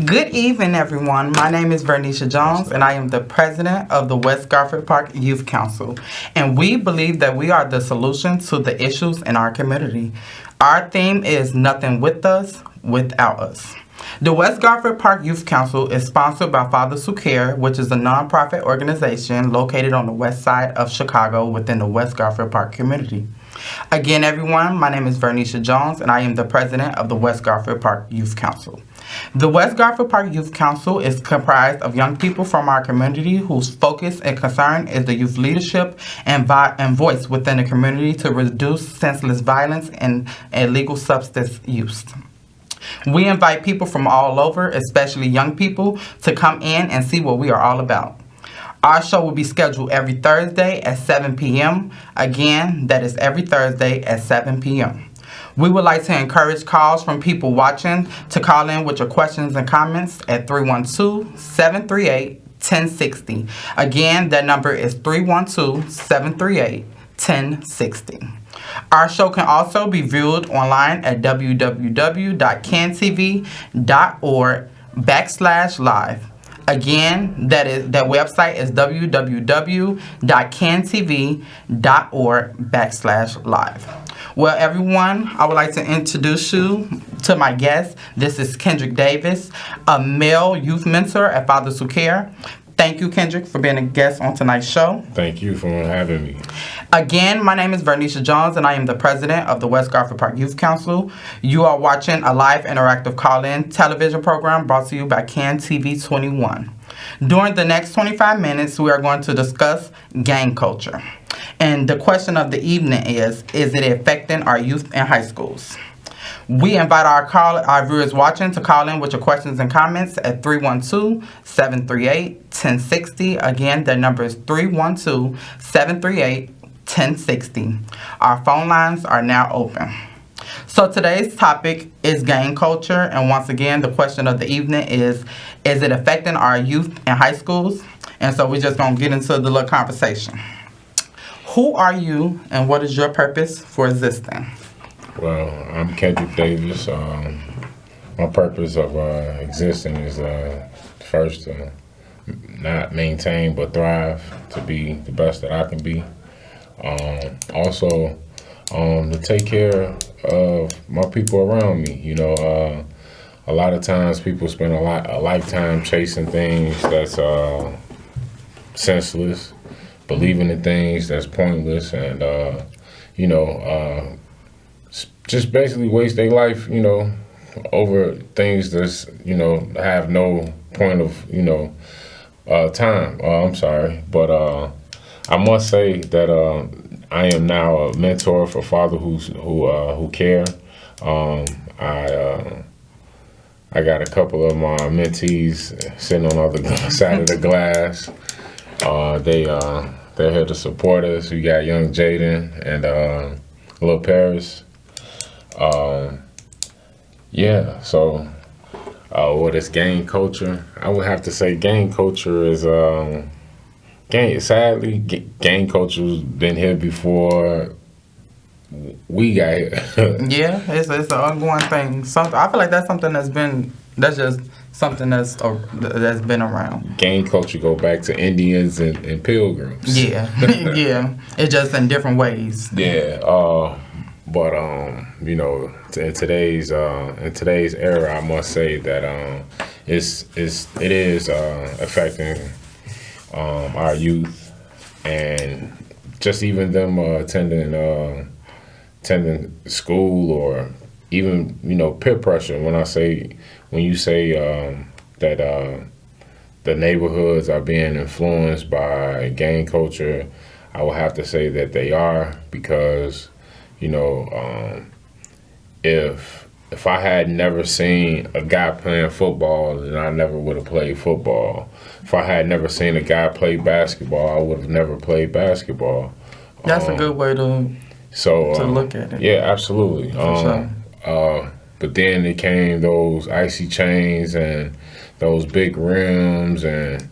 Good evening, everyone. My name is Vernisha Jones, and I am the president of the West Garfield Park Youth Council. And we believe that we are the solution to the issues in our community. Our theme is Nothing With Us, Without Us. The West Garfield Park Youth Council is sponsored by Fathers Who Care, which is a nonprofit organization located on the west side of Chicago within the West Garfield Park community. Again, everyone, my name is Vernisha Jones, and I am the president of the West Garfield Park Youth Council. The West Garfield Park Youth Council is comprised of young people from our community whose focus and concern is the youth leadership and voice within the community to reduce senseless violence and illegal substance use. We invite people from all over, especially young people, to come in and see what we are all about. Our show will be scheduled every Thursday at 7 p.m. Again, that is every Thursday at 7 p.m. We would like to encourage calls from people watching to call in with your questions and comments at 312-738-1060. Again, that number is 312-738-1060. Our show can also be viewed online at www.cantv.org/live. Again, that website is www.cantv.org/live. Well, everyone, I would like to introduce you to my guest. This is Kendrick Davis, a male youth mentor at Fathers Who Care. Thank you, Kendrick, for being a guest on tonight's show. Thank you for having me. Again, my name is Vernisha Jones, and I am the president of the West Garfield Park Youth Council. You are watching a live interactive call-in television program brought to you by Can TV 21. During the next 25 minutes, we are going to discuss gang culture. And the question of the evening is it affecting our youth in high schools? We invite our viewers watching to call in with your questions and comments at 312-738-1060. Again, the number is 312-738-1060. Our phone lines are now open. So today's topic is gang culture, and once again, the question of the evening is it affecting our youth in high schools? And so we're just going to get into the little conversation. Who are you, and what is your purpose for existing? Well, I'm Kendrick Davis. My purpose of existing is first to not maintain but thrive, to be the best that I can be. Also, to take care of my people around me. You know, a lot of times people spend a lifetime chasing things that's senseless, believing in things that's pointless, and just basically waste their life, over things that's, have no point of, time. I'm sorry. But I must say that I am now a mentor for Fathers Who Care. I got a couple of my mentees sitting on the other side of the glass. They're here to support us. We got young Jaden and Lil Paris. So what is gang culture? I would have to say gang culture is sadly gang culture's been here before we got here. Yeah, it's an ongoing thing. I feel like that's something that's been around. Gang culture go back to Indians and pilgrims. Yeah. Yeah, it's just in different ways. Yeah. But in today's era, I must say that it is affecting our youth, and just even them attending school, or even peer pressure. When you say that the neighborhoods are being influenced by gang culture, I will have to say that they are, because if I had never seen a guy playing football, then I never would have played football. If I had never seen a guy play basketball, I would have never played basketball. That's a good way to look at it. Yeah, absolutely. Sure. But then it came those icy chains and those big rims and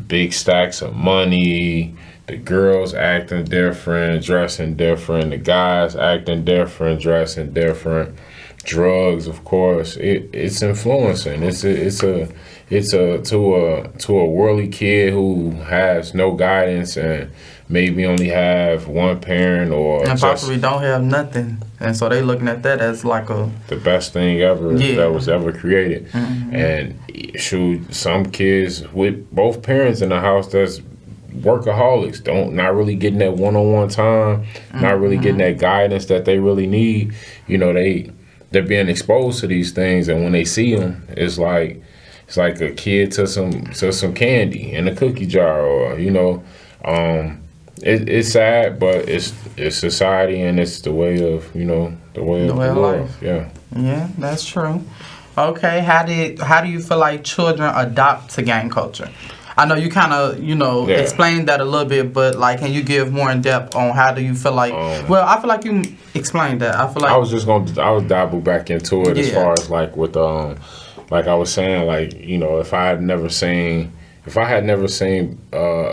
big stacks of money. The girls acting different, dressing different. The guys acting different, dressing different. drugs, of course. It's influencing. It's to a worldly kid who has no guidance and maybe only have one parent or and possibly don't have nothing, and so they looking at that as like the best thing ever that was ever created. And shoot, some kids with both parents in the house that's workaholics, not really getting that one-on-one time, not really getting that guidance that they really need. You know, they're being exposed to these things, and when they see them, it's like a kid to some candy in a cookie jar, or it's sad, but it's society, and it's the way of the way of life. Yeah, that's true. Okay, how do you feel like children adopt to gang culture? I know you kind of explained that a little bit, but like, can you give more in depth on how do you feel like? Well, I feel like you explained that. I feel like I was dabble back into it as far as like with like I was saying, like if I had never seen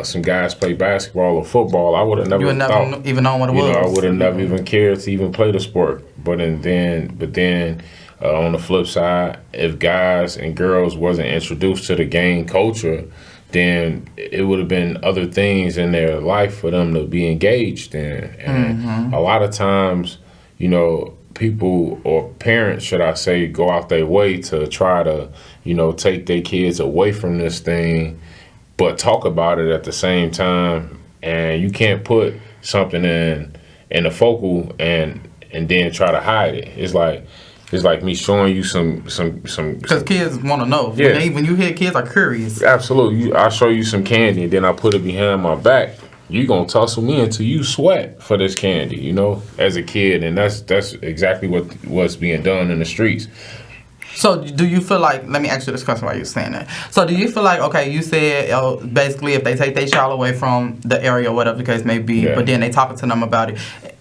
some guys play basketball or football, I would have never thought, even known what it was. I would have never even cared to even play the sport. But then on the flip side, if guys and girls wasn't introduced to the gang culture, then it would have been other things in their life for them to be engaged in. And a lot of times, people or parents, should I say, go out their way to try to, take their kids away from this thing, but talk about it at the same time. And you can't put something in a focal and then try to hide it. It's like me showing you some. Because kids want to know. Yeah. When you hear kids are curious. Absolutely. I show you some candy and then I put it behind my back. You gonna tussle me until you sweat for this candy, as a kid, and that's exactly what's being done in the streets. So do you feel like, let me ask you this question while you're saying that. So do you feel like, okay, you said basically if they take their child away from the area or whatever the case may be, but then they talking to them about it.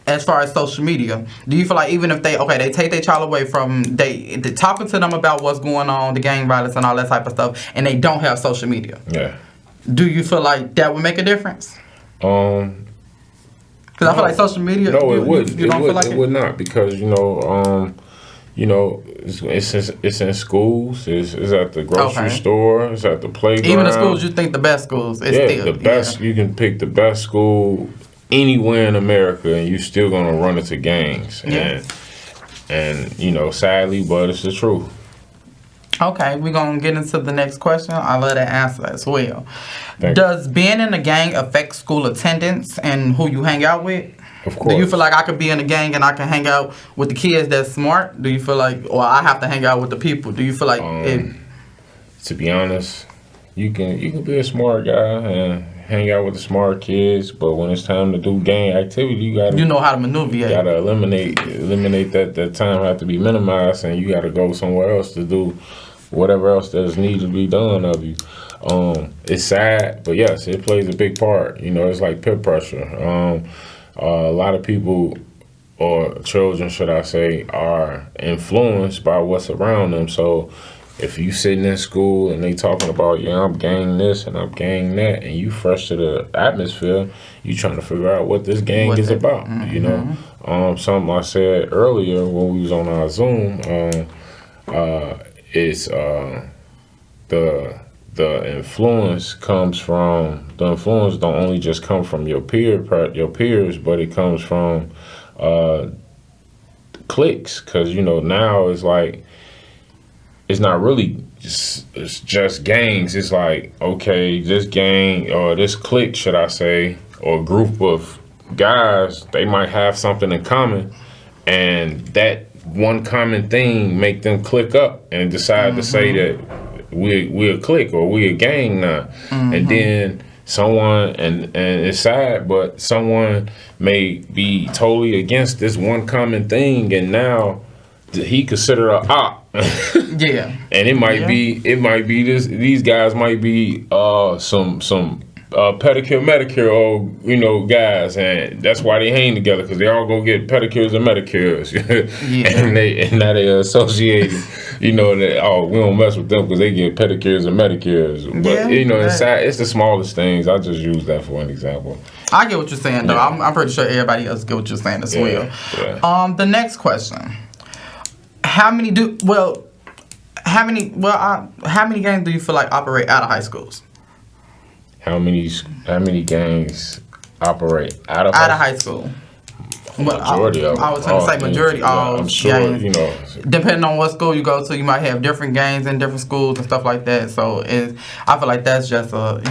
As far as social media, do you feel like even if they take their child away from, they talking to them about what's going on, the gang violence and all that type of stuff, and they don't have social media? Yeah. Do you feel like that would make a difference? Because I feel like social media. No, it wouldn't. It would not, because it's in schools. It's at the grocery store. It's at the playground. Even the schools you think the best schools. The best. You can pick the best school anywhere in America, and you're still gonna run into gangs. And sadly, but it's the truth. Okay, we're going to get into the next question. I love that answer as well. Does being in a gang affect school attendance and who you hang out with? Of course. Do you feel like I could be in a gang and I can hang out with the kids that's smart? Do you feel like, or I have to hang out with the people? Do you feel like to be honest, you can be a smart guy and hang out with the smart kids, but when it's time to do gang activity, you know how to maneuver. You gotta eliminate that time have to be minimized, and you gotta go somewhere else to do whatever else that is needed to be done of you. It's sad, but yes, it plays a big part. It's like peer pressure. A lot of people, or children, should I say, are influenced by what's around them. So if you sitting in school and they talking about, I'm gang this and I'm gang that, and you fresh to the atmosphere, you trying to figure out what this gang is about. Something I said earlier when we was on our Zoom, is the influence comes from, the influence don't only just come from your peers, but it comes from cliques. Because now it's like, it's not really just gangs. It's like, okay, this gang or this clique, should I say, or group of guys, they might have something in common, and that one common thing make them click up and decide to say that we're a clique or we're a gang now. And then someone, and it's sad, but someone may be totally against this one common thing, and now he consider a op. Yeah. And it might be these guys might be some pedicure, Medicare, or guys, and that's why they hang together, because they all go get pedicures and Medicures. and now they associated, that we don't mess with them because they get pedicures and Medicures. But it's sad. It's the smallest things. I just use that for an example. I get what you're saying, though. I'm pretty sure everybody else get what you're saying as well. Yeah. The next question. how many gangs do you feel like operate out of high schools? How many gangs operate out of High school? Majority of them. I was going to say majority all I'm sure, gangs. you know. Depending on what school you go to, you might have different gangs in different schools and stuff like that. So I feel like that's just a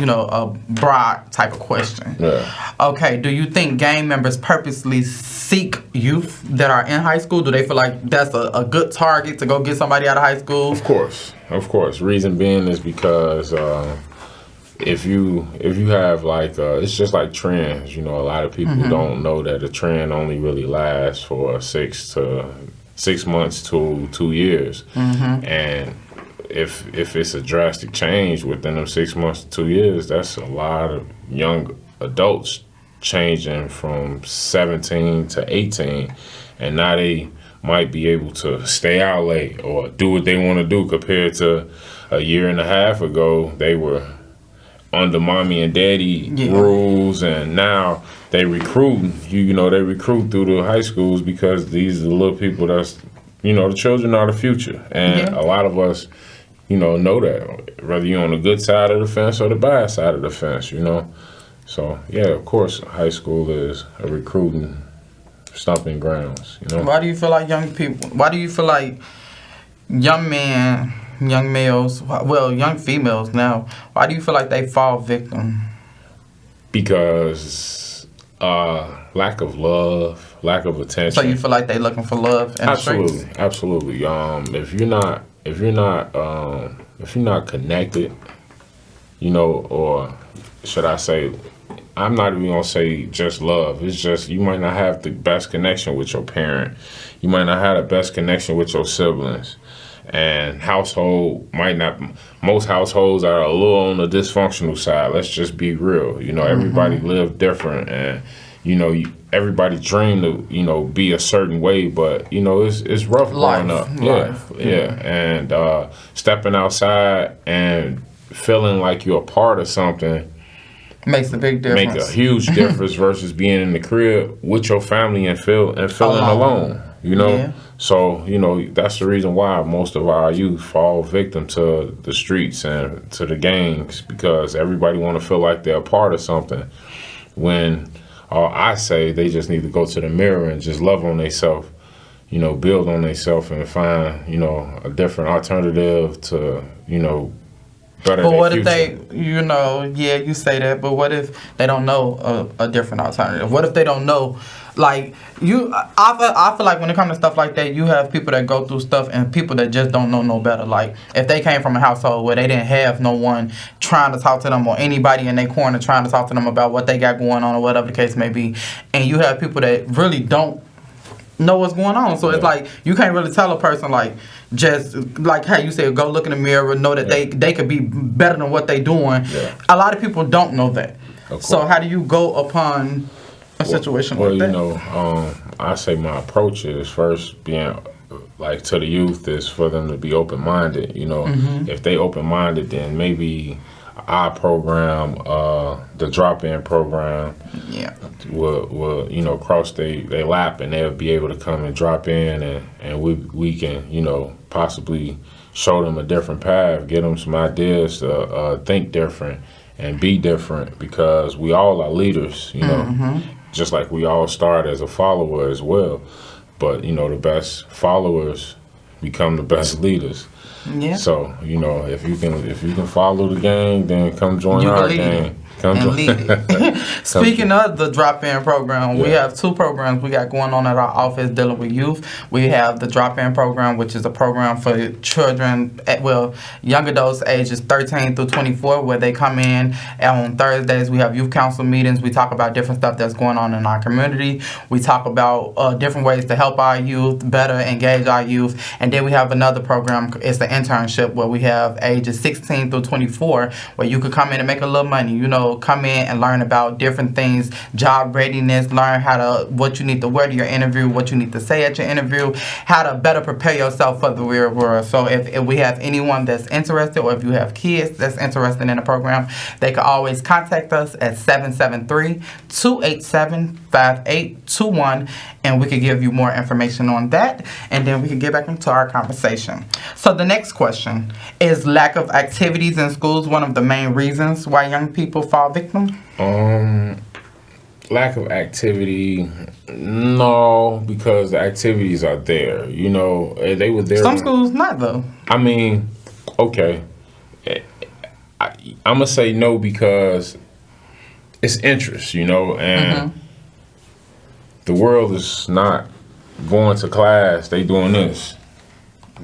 broad type of question. Yeah. Okay, do you think gang members purposely seek youth that are in high school? Do they feel like that's a good target to go get somebody out of high school? Of course. Reason being is because if you have like it's just like trends. You know, a lot of people don't know that a trend only really lasts for 6 months to 2 years, and if it's a drastic change within them 6 months to 2 years, that's a lot of young adults changing from 17 to 18, and now they might be able to stay out late or do what they want to do compared to a year and a half ago. They were under mommy and daddy rules, and now they recruit. They recruit through the high schools because these are the little people that's, the children are the future, and a lot of us, know that, whether you're on the good side of the fence or the bad side of the fence, So yeah, of course, high school is a recruiting stomping grounds. Why do you feel like young people? Why do you feel like young men? Young males, young females now, why do you feel like they fall victim? Because lack of love, lack of attention. So you feel like they looking for love in the streets? Absolutely. If you're not connected, or should I say, I'm not even gonna say just love. It's just you might not have the best connection with your parent. You might not have the best connection with your siblings. And most households are a little on the dysfunctional side. Let's just be real. Everybody live different, and, everybody dream to, be a certain way, but, it's rough growing up. Yeah. And stepping outside and feeling like you're a part of something makes a big difference. Make a huge difference versus being in the crib with your family and feeling alone. Yeah. So, that's the reason why most of our youth fall victim to the streets and to the gangs, because everybody want to feel like they're a part of something, when I say they just need to go to the mirror and just love on themselves, build on themselves and find, a different alternative to, better. But what if they, you say that, but what if they don't know a different alternative? What if they don't know? Like, I feel like when it comes to stuff like that, you have people that go through stuff and people that just don't know no better. Like, if they came from a household where they didn't have no one trying to talk to them, or anybody in their corner trying to talk to them about what they got going on or whatever the case may be, and you have people that really don't know what's going on. So it's like, you can't really tell a person, like, just like how you said, go look in the mirror, know that they could be better than what they doing. Yeah. A lot of people don't know that. So how do you go upon a situation like that? I say my approach is first being like to the youth is for them to be open-minded. If they open-minded, then maybe our program, the drop-in program, will cross their lap, and they'll be able to come and drop in, and we can possibly show them a different path, get them some ideas to think different and be different, because we all are leaders, just like we all start as a follower as well. But, the best followers become the best leaders. Yeah. So, if you can follow the gang, then come join our gang. Speaking of the drop-in program, we have two programs we got going on at our office dealing with youth. We have the drop-in program, which is a program for children, young adults ages 13 through 24, where they come in on Thursdays. We have youth council meetings. We talk about different stuff that's going on in our community. We talk about different ways to help our youth, better engage our youth. And then we have another program. It's the internship, where we have ages 16 through 24, where you could come in and make a little money. know, come in and learn about different things, job readiness, learn what you need to wear to your interview, what you need to say at your interview, how to better prepare yourself for the real world. So if we have anyone that's interested, or if you have kids that's interested in the program, they can always contact us at 773-287-5821, and we can give you more information on that, and then we can get back into our conversation. So the next question is, lack of activities in schools one of the main reasons why young people fall victim? Lack of activity, no, because the activities are there. You know, they were there. Some schools not, though. I mean, okay, I'm gonna say no because it's interest, you know, and the world is not going to class. They doing this.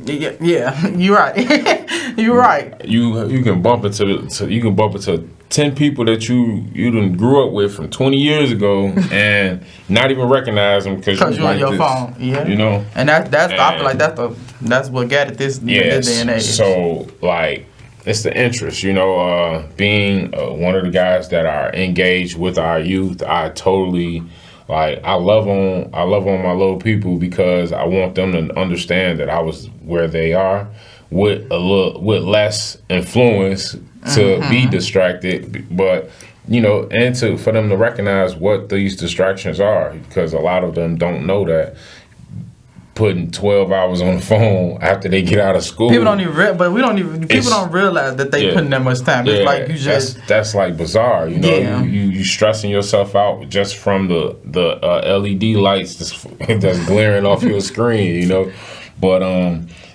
Yeah, you're right. You're right. You can bump into 10 people that you done grew up with from 20 years ago and not even recognize them because you're on your phone. Yeah, you know. And I feel like that's what got it this day and age. So like, it's the interest, you know. Being one of the guys that are engaged with our youth, I totally. Like, I love on my little people because I want them to understand that I was where they are with less influence to be distracted, but you know, and for them to recognize what these distractions are, because a lot of them don't know that putting 12 hours on the phone after they get out of school. People don't even people don't realize that they putting that much time. It's like you just that's like bizarre, you know. You stressing yourself out just from the LED lights that's glaring off your screen, you know. But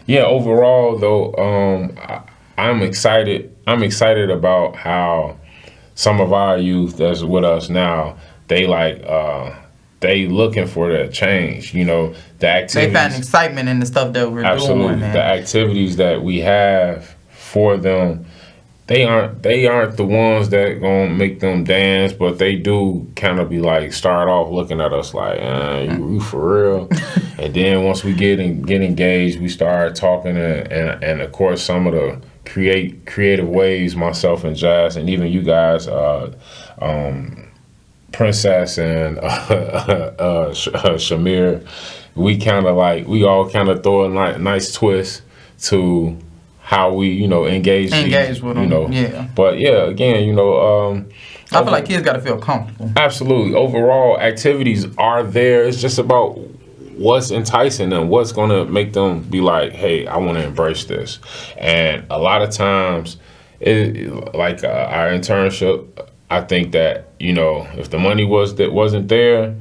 overall though, I'm excited about how some of our youth that's with us now, they they looking for that change, you know. The activities, they find excitement in the stuff that we're doing. The activities that we have for them, they aren't the ones that gonna make them dance, but they do kind of be like, start off looking at us like, you for real? And then once we get engaged, we start talking, and of course some of the creative ways, myself and Jazz, and even you guys, Princess and Shamir, we all kind of throw a nice twist to how we, you know, engage with them, you know. Yeah. But yeah, again, you know, I feel like kids got to feel comfortable. Absolutely. Overall, activities are there. It's just about what's enticing them, what's going to make them be like, hey, I want to embrace this. And a lot of times, our internship, I think that, you know, if the money wasn't there,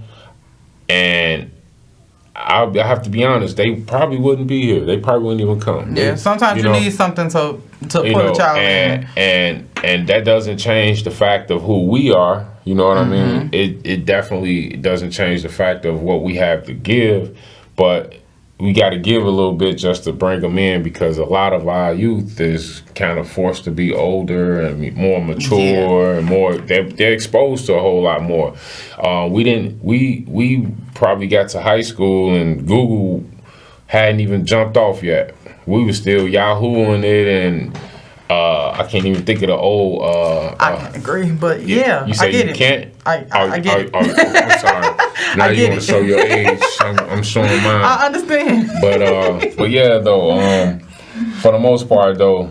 and I have to be honest, they probably wouldn't be here. They probably wouldn't even come. Yeah, sometimes you need something to put a child in. And that doesn't change the fact of who we are. You know what I mean? It definitely doesn't change the fact of what we have to give, but we got to give a little bit just to bring them in, because a lot of our youth is kind of forced to be older and more mature and more. They're exposed to a whole lot more. We probably got to high school and Google hadn't even jumped off yet. We were still Yahooing it, and I can't even think of the old. I agree, but yeah, you say I get you it. can't. I get it. I'm sorry. Now you want to show your age? I'm showing mine. I understand. But yeah, though, for the most part, though,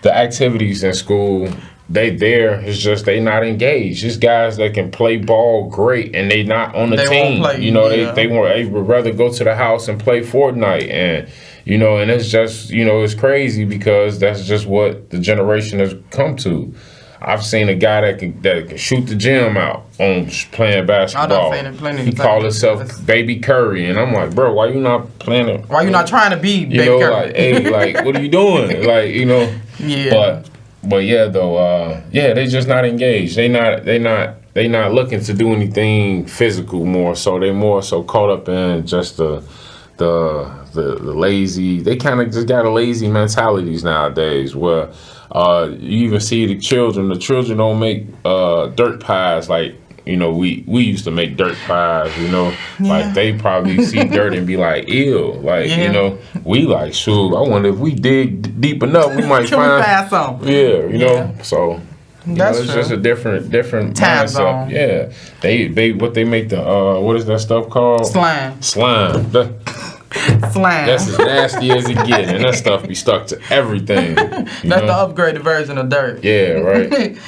the activities in school, it's just they not engaged. It's guys that can play ball great, and they not on the team. Won't play, you know, they would rather go to the house and play Fortnite, and you know, and it's just, you know, it's crazy because that's just what the generation has come to. I've seen a guy that can shoot the gym out on playing basketball. He called himself Baby Curry, and I'm like, bro, why you not playing it? Why you not trying to be Baby Curry? Like, hey, like, what are you doing? Like, you know. Yeah. But yeah, though, they just not engaged. They not looking to do anything physical more. So they more so caught up in just the lazy. They kind of just got a lazy mentalities nowadays, where you even see the children. The children don't make dirt pies like, you know, we used to make dirt pies. You know, like they probably see dirt and be like, ew. Like, you know, we like, shoot, I wonder if we dig deep enough, we might find some. Yeah, you know. So That's it's true. just a different Time mindset. zone. Yeah, they what they make the what is that stuff called? Slime. Slime. Slang. That's as nasty as it get, and that stuff be stuck to everything. That's the upgraded version of dirt. Yeah, right.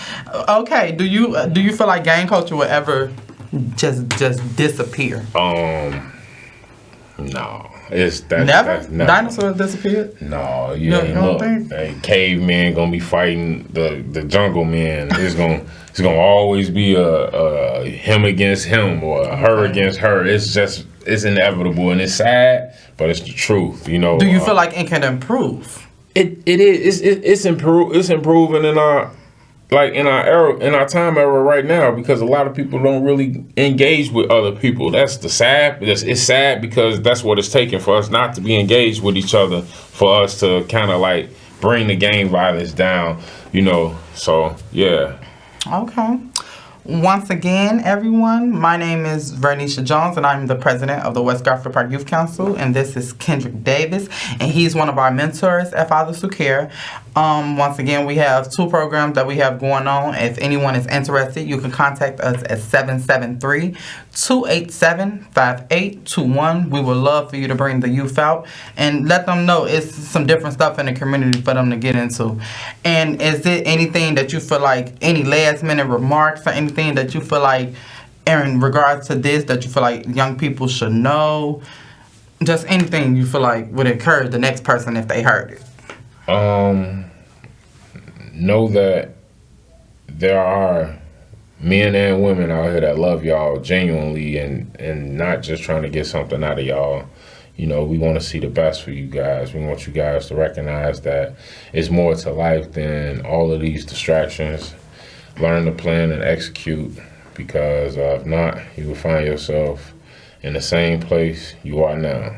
Okay. Do you feel like gang culture will ever just disappear? No. It's that. Never. That's never. Dinosaurs disappeared. No, you You ain't don't look. think? Hey, cavemen gonna be fighting the jungle man. It's gonna always be a him against him or a her against her. It's inevitable and it's sad, but it's the truth. You know. Do you feel like it can improve? It is. It's improving in our. Like in our time era right now, because a lot of people don't really engage with other people. That's the sad. It's sad because that's what it's taking for us not to be engaged with each other, for us to kind of like bring the gang violence down, you know. So yeah. Okay. Once again, everyone, my name is Vernisha Jones, and I'm the president of the West Garfield Park Youth Council, and this is Kendrick Davis, and he's one of our mentors at Fathers Who Care. Once again, we have 2 programs that we have going on. If anyone is interested, you can contact us at 773-287-5821. We would love for you to bring the youth out and let them know it's some different stuff in the community for them to get into. And is there anything that you feel like, any last minute remarks or anything that you feel like in regards to this that you feel like young people should know? Just anything you feel like would encourage the next person if they heard it. Know that there are men and women out here that love y'all genuinely and not just trying to get something out of y'all. You know, we want to see the best for you guys. We want you guys to recognize that it's more to life than all of these distractions. Learn to plan and execute, because if not, you will find yourself in the same place you are now.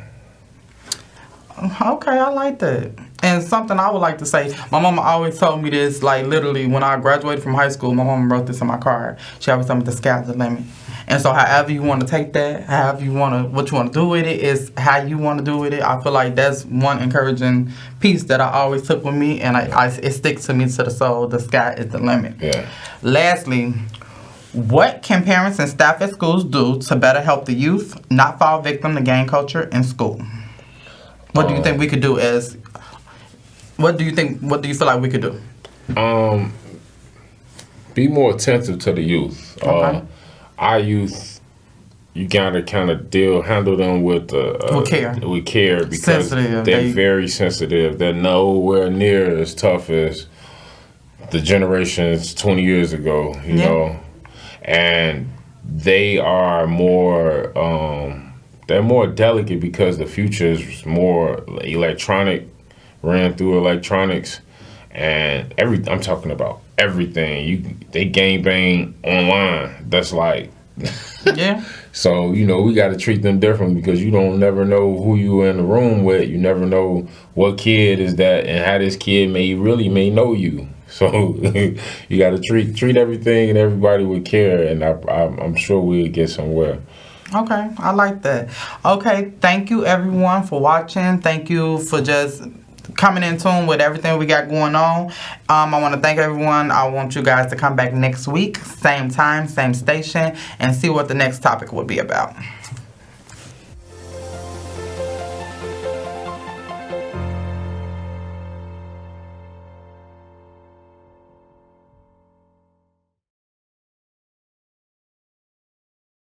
Okay, I like that. And something I would like to say, my mama always told me this, like literally when I graduated from high school, my mama wrote this in my card. She always told me the sky's the limit. And so however you want to take that, however you want to, what you want to do with it is how you want to do with it. I feel like that's one encouraging piece that I always took with me, and it sticks to me to the soul. The sky is the limit. Yeah. Lastly, what can parents and staff at schools do to better help the youth not fall victim to gang culture in school? What do you think we could do what do you feel like we could do? Be more attentive to the youth. Okay. Our youth, you gotta kind of handle them with care. With care, because Sensitive. they're very sensitive. They're nowhere near as tough as the generations 20 years ago, you know, and they are more. They're more delicate because the future is more electronic, ran through electronics, and I'm talking about everything. They gangbang online. That's like, Yeah. So, you know, we got to treat them different, because you don't never know who you in the room with. You never know what kid is that and how this kid may know you. So you got to treat everything and everybody with care, and I'm sure we'll get somewhere. Okay, I like that. Okay, thank you everyone for watching. Thank you for just coming in tune with everything we got going on. I want to thank everyone. I want you guys to come back next week, same time, same station, and see what the next topic will be about.